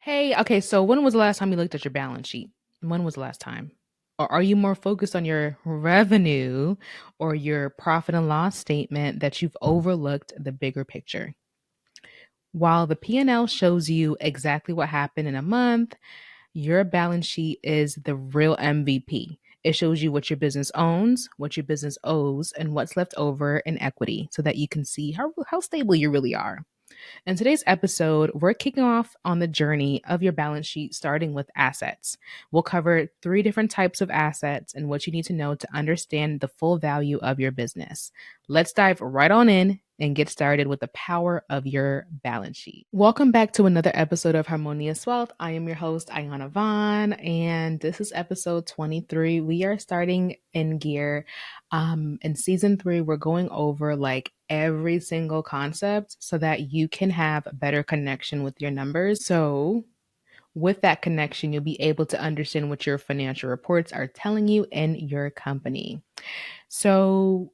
Hey, okay, so when was the last time you looked at your balance sheet? When was the last time? Or are you more focused on your revenue or your profit and loss statement that you've overlooked the bigger picture? While the P&L shows you exactly what happened in a month, your balance sheet is the real MVP. It shows you what your business owns, what your business owes, and what's left over in equity so that you can see how stable you really are. In today's episode, we're kicking off on the journey of your balance sheet, starting with assets. We'll cover three different types of assets and what you need to know to understand the full value of your business. Let's dive right on in and get started with the power of your balance sheet. Welcome back to another episode of Harmonious Wealth. I am your host, Iyanna Vaughn, and this is episode 23. We are starting in gear. In season 3, we're going over like every single concept so that you can have a better connection with your numbers. So, with that connection, you'll be able to understand what your financial reports are telling you in your company. So,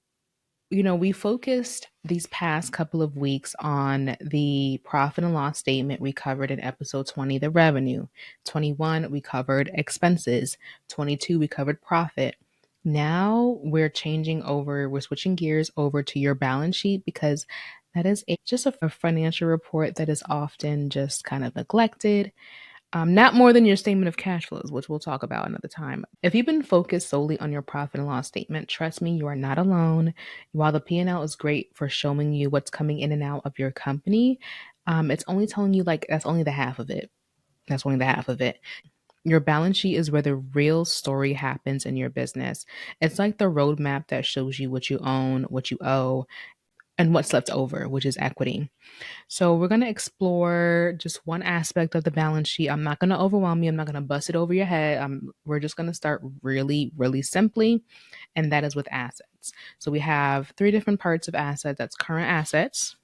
we focused these past couple of weeks on the profit and loss statement we covered in episode 20, the revenue. 21, we covered expenses. 22, we covered profit. Now we're switching gears over to your balance sheet because that is just a financial report that is often just kind of neglected, not more than your statement of cash flows, which we'll talk about another time. If you've been focused solely on your profit and loss statement, trust me, you are not alone. While the P&L is great for showing you what's coming in and out of your company, it's only telling you like that's only the half of it. That's only the half of it. Your balance sheet is where the real story happens in your business. It's like the roadmap that shows you what you own, what you owe, and what's left over, which is equity. So we're going to explore just one aspect of the balance sheet. I'm not going to overwhelm you. I'm not going to bust it over your head. We're just going to start really, really simply, and that is with assets. So we have three different parts of assets. That's current assets.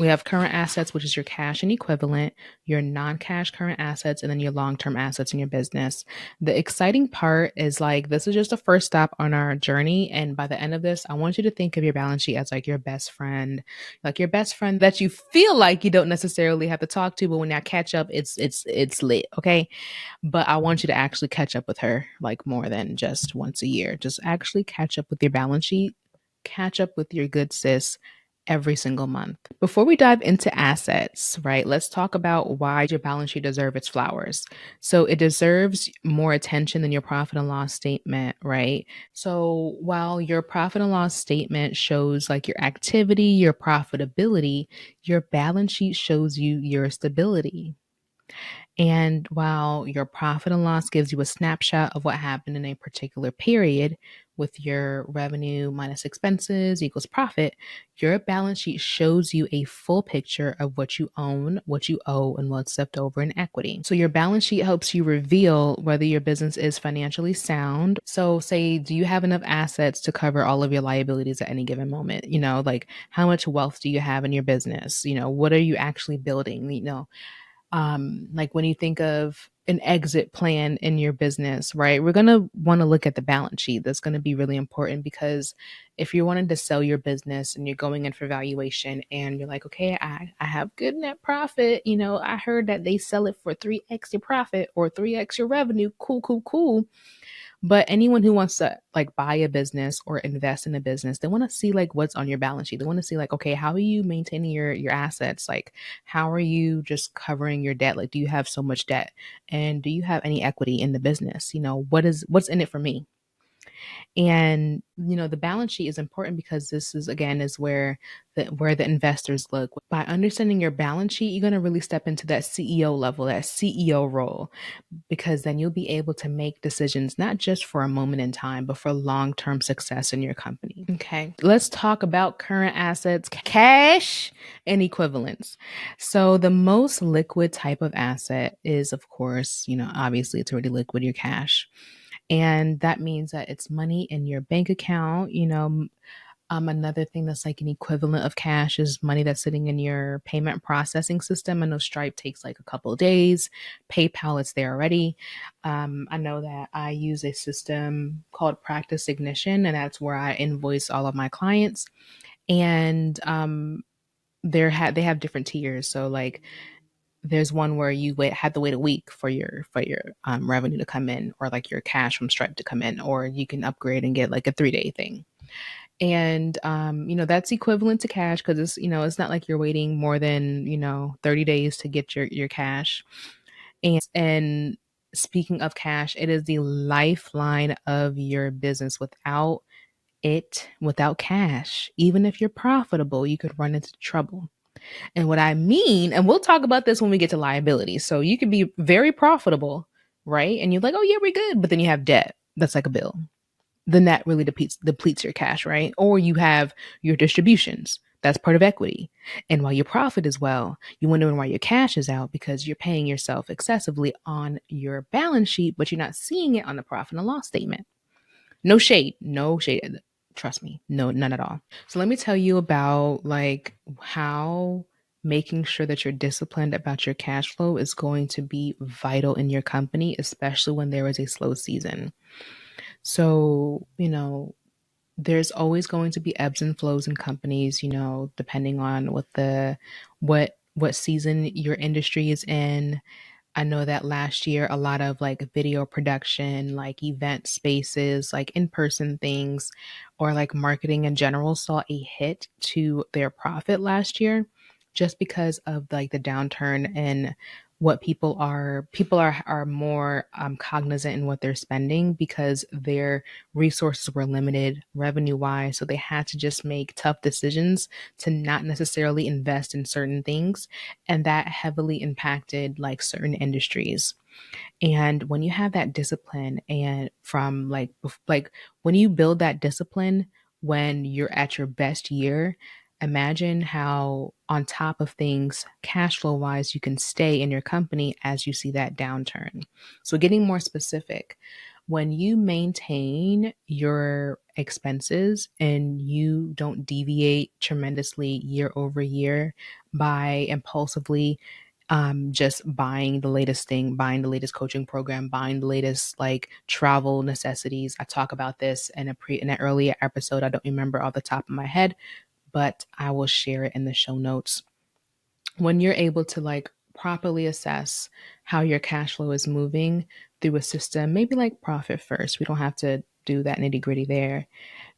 We have current assets, which is your cash and equivalent, your non-cash current assets, and then your long-term assets in your business. The exciting part is like this is just the first stop on our journey. And by the end of this, I want you to think of your balance sheet as like your best friend that you feel like you don't necessarily have to talk to, but when I catch up, it's lit. Okay. But I want you to actually catch up with her like more than just once a year. Just actually catch up with your balance sheet, catch up with your good sis every single month. Before we dive into assets, right, let's talk about why your balance sheet deserves its flowers. So it deserves more attention than your profit and loss statement, right? So while your profit and loss statement shows like your activity, your profitability, your balance sheet shows you your stability. And while your profit and loss gives you a snapshot of what happened in a particular period with your revenue minus expenses equals profit, your balance sheet shows you a full picture of what you own, what you owe, and what's left over in equity. So your balance sheet helps you reveal whether your business is financially sound. So say, do you have enough assets to cover all of your liabilities at any given moment? Like how much wealth do you have in your business? What are you actually building? Like when you think of an exit plan in your business, right? We're going to want to look at the balance sheet. That's going to be really important because if you're wanting to sell your business and you're going in for valuation and you're like, okay, I have good net profit. I heard that they sell it for 3x your profit or 3x your revenue. Cool, cool, cool. But anyone who wants to like buy a business or invest in a business, they want to see like what's on your balance sheet. They want to see like, okay, how are you maintaining your assets? Like, how are you just covering your debt? Like, do you have so much debt? And do you have any equity in the business? What's in it for me? And the balance sheet is important because this is again is where the investors look. By understanding your balance sheet, you're going to really step into that CEO level, that CEO role, because then you'll be able to make decisions not just for a moment in time, but for long-term success in your company. Okay, let's talk about current assets, cash, and equivalents. So the most liquid type of asset is, of course, obviously it's already liquid, your cash. And that means that it's money in your bank account. Another thing that's like an equivalent of cash is money that's sitting in your payment processing system. I know Stripe takes like a couple of days. PayPal, it's there already. I know that I use a system called Practice Ignition, and that's where I invoice all of my clients. And they have different tiers. So like there's one where you had to wait a week for your revenue to come in, or like your cash from Stripe to come in, or you can upgrade and get like a 3-day thing. And that's equivalent to cash, because it's not like you're waiting more than 30 days to get your cash. And speaking of cash, it is the lifeline of your business. Without cash, even if you're profitable, you could run into trouble. And what I mean, and we'll talk about this when we get to liability. So you could be very profitable, right? And you're like, oh yeah, we're good. But then you have debt. That's like a bill. Then that really depletes your cash, right? Or you have your distributions. That's part of equity. And while your profit is well, you're wondering why your cash is out, because you're paying yourself excessively on your balance sheet, but you're not seeing it on the profit and loss statement. No shade, no shade. Trust me, no, none at all. So let me tell you about like how making sure that you're disciplined about your cash flow is going to be vital in your company, especially when there is a slow season. So, there's always going to be ebbs and flows in companies, depending on what season your industry is in. I know that last year, a lot of like video production, like event spaces, like in person things, or like marketing in general saw a hit to their profit last year, just because of like the downturn in what people are more cognizant in what they're spending, because their resources were limited revenue wise. So they had to just make tough decisions to not necessarily invest in certain things, and that heavily impacted like certain industries. And when you have that discipline, and from like when you build that discipline when you're at your best year, imagine how on top of things cash flow wise you can stay in your company as you see that downturn. So getting more specific, when you maintain your expenses and you don't deviate tremendously year over year by impulsively just buying the latest thing, buying the latest coaching program, buying the latest like travel necessities. I talk about this in an earlier episode. I don't remember off the top of my head, but I will share it in the show notes. When you're able to like properly assess how your cash flow is moving through a system, maybe like Profit First, we don't have to do that nitty gritty there.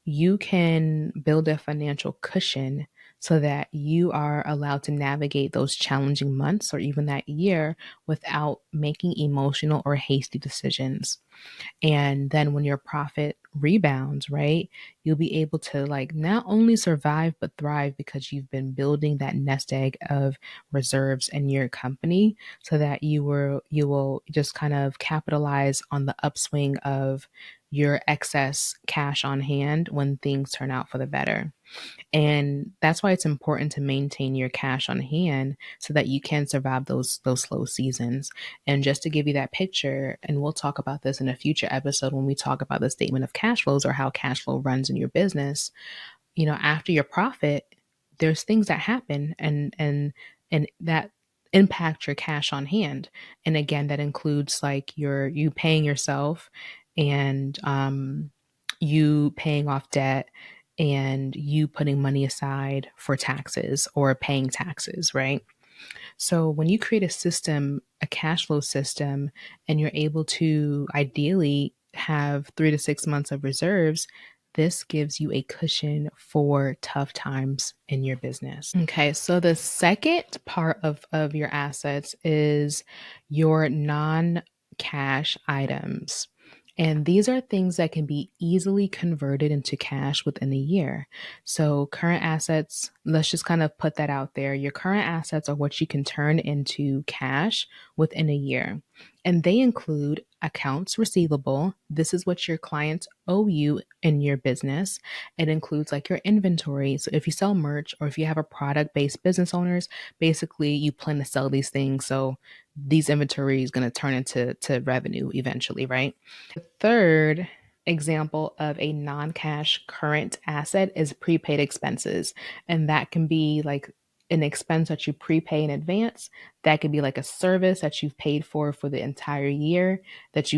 You can build a financial cushion so that you are allowed to navigate those challenging months or even that year without making emotional or hasty decisions. And then when your profit rebounds, right, you'll be able to like not only survive but thrive, because you've been building that nest egg of reserves in your company, so that you will just kind of capitalize on the upswing of your excess cash on hand when things turn out for the better. And that's why it's important to maintain your cash on hand so that you can survive those slow seasons. And just to give you that picture, and we'll talk about this in a future episode when we talk about the statement of cash flows or how cash flow runs in your business. After your profit, there's things that happen and that impact your cash on hand. And again, that includes like you paying yourself, and you paying off debt, and you putting money aside for taxes or paying taxes, right? So when you create a system, a cash flow system, and you're able to ideally have 3 to 6 months of reserves, this gives you a cushion for tough times in your business. Okay, so the second part of your assets is your non-cash items. And these are things that can be easily converted into cash within a year. So, current assets, let's just kind of put that out there. Your current assets are what you can turn into cash within a year. And they include accounts receivable. This is what your clients owe you in your business. It includes like your inventory. So, if you sell merch or if you have a product based business owners, basically you plan to sell these things. So, these inventory is going to turn into revenue eventually, right? Third example of a non-cash current asset is prepaid expenses. And that can be like an expense that you prepay in advance. That could be like a service that you've paid for the entire year, that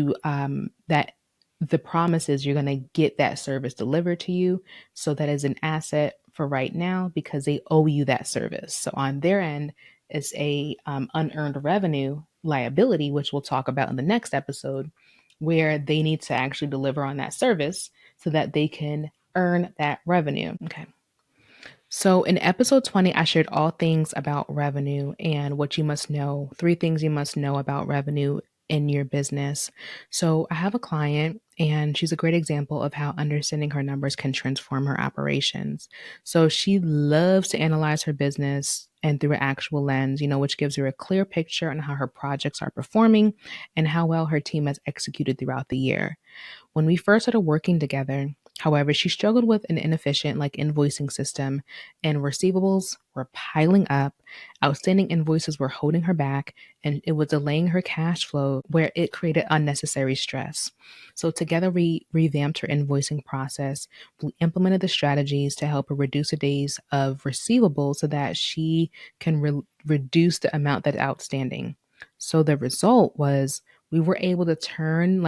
the promise is you're going to get that service delivered to you. So that is an asset for right now because they owe you that service. So on their end, is a unearned revenue liability, which we'll talk about in the next episode, where they need to actually deliver on that service so that they can earn that revenue. Okay. So in episode 20, I shared all things about revenue and what you must know, 3 things you must know about revenue in your business. So I have a client and she's a great example of how understanding her numbers can transform her operations. So she loves to analyze her business and through an actual lens, which gives her a clear picture on how her projects are performing and how well her team has executed throughout the year. When we first started working together, however, she struggled with an inefficient invoicing system and receivables were piling up. Outstanding invoices were holding her back and it was delaying her cash flow where it created unnecessary stress. So together we revamped her invoicing process. We implemented the strategies to help her reduce the days of receivables so that she can reduce the amount that's outstanding. So the result was we were able to turn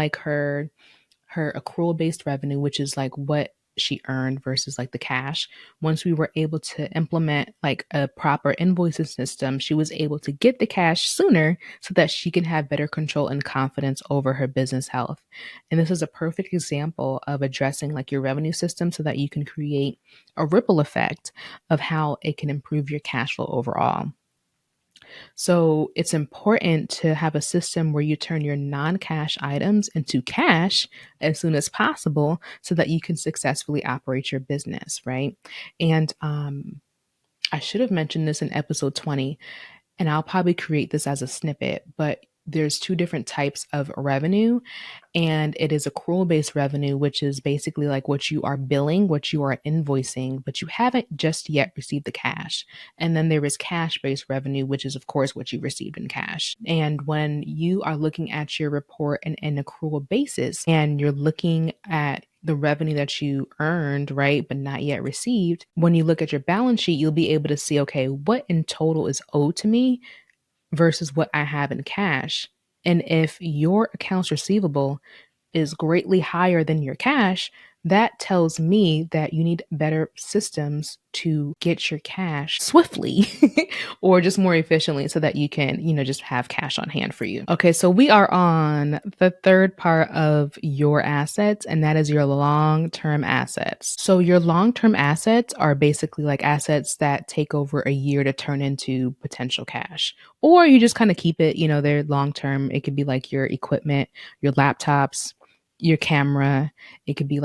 her accrual based revenue, which is what she earned versus the cash. Once we were able to implement a proper invoicing system, she was able to get the cash sooner so that she can have better control and confidence over her business health. And this is a perfect example of addressing your revenue system so that you can create a ripple effect of how it can improve your cash flow overall. So it's important to have a system where you turn your non cash items into cash as soon as possible so that you can successfully operate your business, right? And I should have mentioned this in episode 20, and I'll probably create this as a snippet, but there's 2 different types of revenue, and it is accrual based revenue, which is basically what you are billing, what you are invoicing, but you haven't just yet received the cash. And then there is cash based revenue, which is, of course, what you received in cash. And when you are looking at your report in an accrual basis and you're looking at the revenue that you earned, right, but not yet received, when you look at your balance sheet, you'll be able to see, okay, what in total is owed to me versus what I have in cash. And if your accounts receivable is greatly higher than your cash, that tells me that you need better systems to get your cash swiftly or just more efficiently so that you can, just have cash on hand for you. Okay, so we are on the third part of your assets, and that is your long-term assets. So your long-term assets are basically assets that take over a year to turn into potential cash. Or you just kind of keep it, they're long-term. It could be your equipment, your laptops, your camera. It could be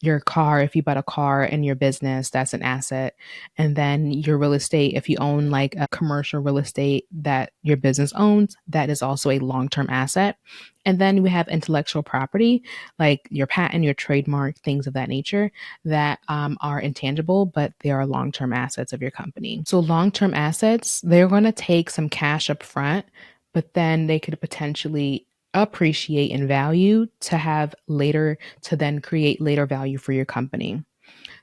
your car. If you bought a car in your business, that's an asset. And then your real estate, if you own a commercial real estate that your business owns, that is also a long-term asset. And then we have intellectual property, like your patent, your trademark, things of that nature that are intangible, but they are long-term assets of your company. So long-term assets, they're going to take some cash up front, but then they could potentially appreciate in value to then create later value for your company.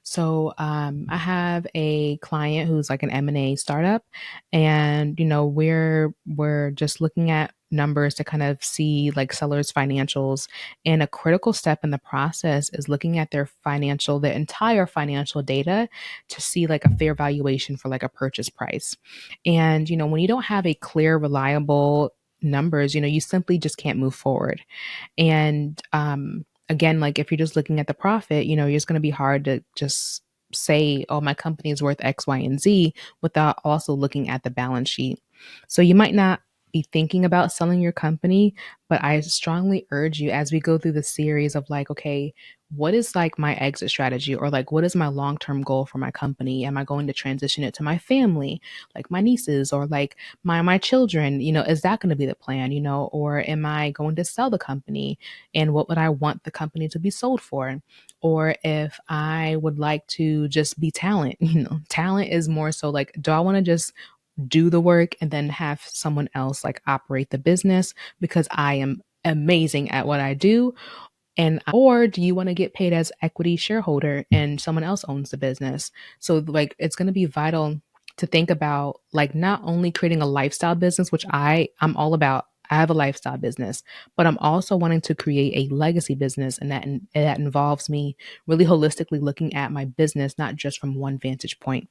So I have a client who's an M&A startup, and we're just looking at numbers to kind of see sellers' financials. And a critical step in the process is looking at the entire financial data to see a fair valuation for a purchase price. And when you don't have a clear, reliable numbers, you simply just can't move forward. And again, if you're just looking at the profit, it's going to be hard to just say, oh, my company is worth X, Y, and Z without also looking at the balance sheet. So you might not be thinking about selling your company, but I strongly urge you as we go through the series of okay, what is my exit strategy, or what is my long-term goal for my company? Am I going to transition it to my family, my nieces, or my children? Is that going to be the plan, or am I going to sell the company? And what would I want the company to be sold for? Or if I would like to just be talent, talent is more so do I want to just do the work and then have someone else operate the business because I am amazing at what I do? And or do you want to get paid as equity shareholder and someone else owns the business? So it's going to be vital to think about not only creating a lifestyle business, which I'm all about. I have a lifestyle business, but I'm also wanting to create a legacy business, and that involves me really holistically looking at my business not just from one vantage point.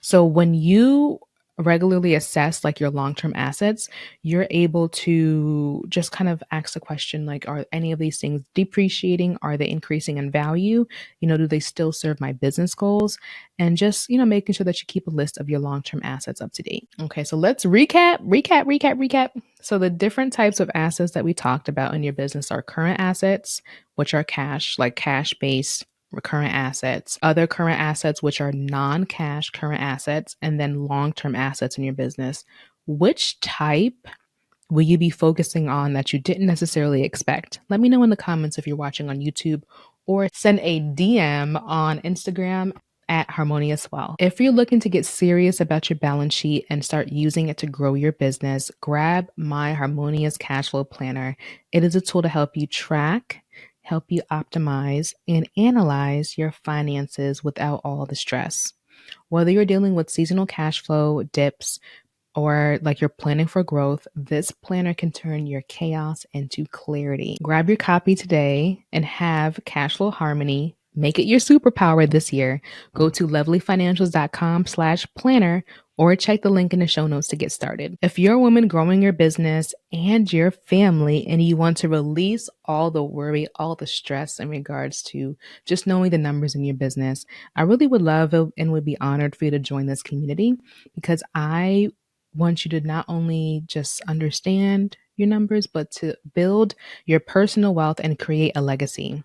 So when you regularly assess like your long-term assets, you're able to just kind of ask the question like, are any of these things depreciating? Are they increasing in value? Do they still serve my business goals? And just, making sure that you keep a list of your long-term assets up to date. Okay, so let's recap. So the different types of assets that we talked about in your business are current assets, which are cash, like cash based current assets, other current assets, which are non cash current assets, and then long term assets in your business. Which type will you be focusing on that you didn't necessarily expect? Let me know in the comments if you're watching on YouTube or send a DM on Instagram at Harmonious Well. If you're looking to get serious about your balance sheet and start using it to grow your business, grab my Harmonious Cash Flow Planner. It is a tool to help you track, help you optimize, and analyze your finances without all the stress. Whether you're dealing with seasonal cash flow dips, or like you're planning for growth, this planner can turn your chaos into clarity. Grab your copy today and have cash flow harmony. Make it your superpower this year. Go to lovelyfinancials.com/planner or check the link in the show notes to get started. If you're a woman growing your business and your family and you want to release all the worry, all the stress in regards to just knowing the numbers in your business, I really would love it and would be honored for you to join this community because I want you to not only just understand your numbers, but to build your personal wealth and create a legacy.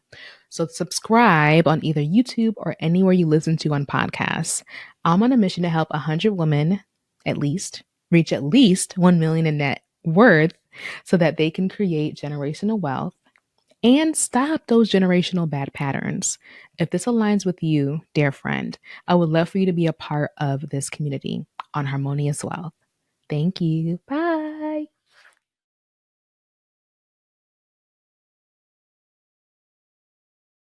So subscribe on either YouTube or anywhere you listen to on podcasts. I'm on a mission to help 100 women at least reach at least 1 million in net worth so that they can create generational wealth and stop those generational bad patterns. If this aligns with you, dear friend, I would love for you to be a part of this community on Harmonious Wealth. Thank you. Bye.